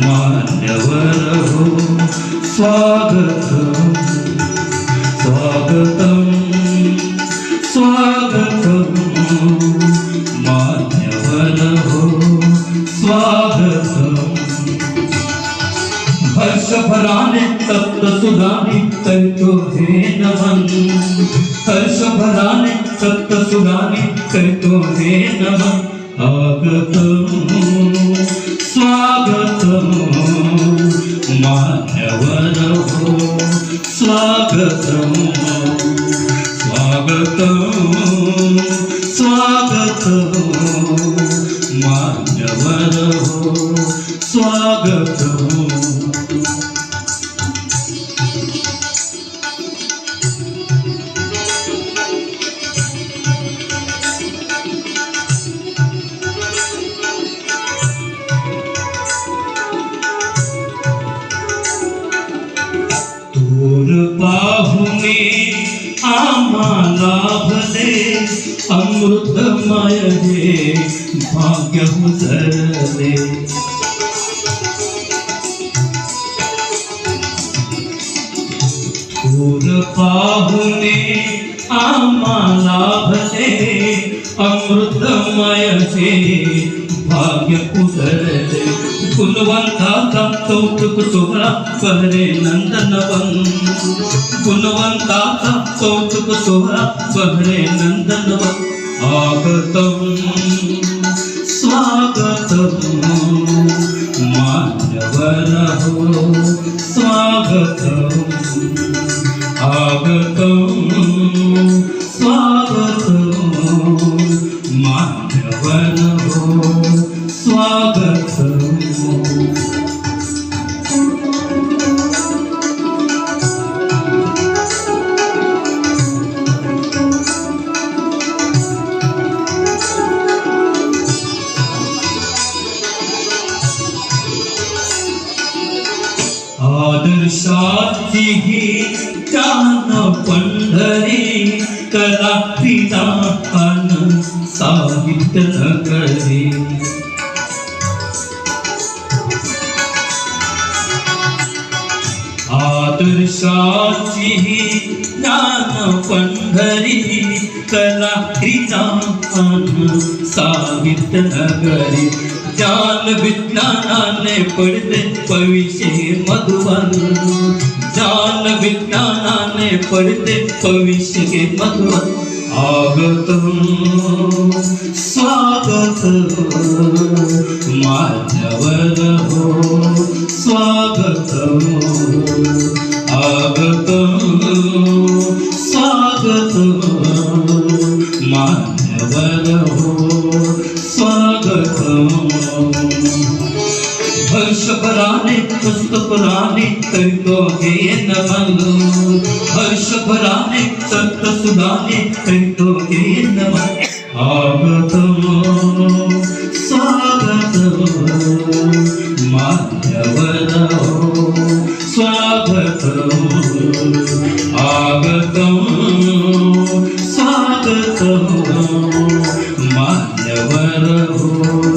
मान्यवर हो स्वागतम स्वागतम स्वागतम मान्यवर हो स्वागतम हर्षभराने तप्त सुधाने करतो हे नमन हर्षभराने तप्त सुधाने करतो हे नमन स्वागतम स्वागतम मान्यवर हो स्वागतम स्वागतम स्वागतम मान्यवर हो स्वागतम पाहुणे आम्हाला भले अमृतमय हे भाग्य उजळले थोर पाहुणे आम्हाला भले अमृतमय हे भाग्य उजळले गुणवंताचा कौतुक सोहळा बहरे नंदनवन गुणवंताचा कौतुक सोहळा बहरे नंदनवन स्वागतम स्वागतम मान्यवर हो स्वागतम स्वागतम स्वागतम मान्यवर हो स्वागतम आदर्शाची ही जान पंढरी कला विधान साहित्य नगरी आदर्शाची ही ज्ञान पंढरी कला विधान साहित्य नगरी ज्ञान विज्ञानाने पडते भविष्य मधुवन ज्ञान विज्ञानाने पडते भविष्य के मधुवन स्वागतम स्वागतम मान्यवर हो स्वागतम स्वागतम स्वागतम मान्यवर हो स्वागतम हर्षभराने पुस्तकराने करतो हे नमन हर्षभराने सत्सुधाने करतो हे नमन स्वागतम स्वागतम मान्यवर हो स्वागतम स्वागतम स्वागतम मान्यवर हो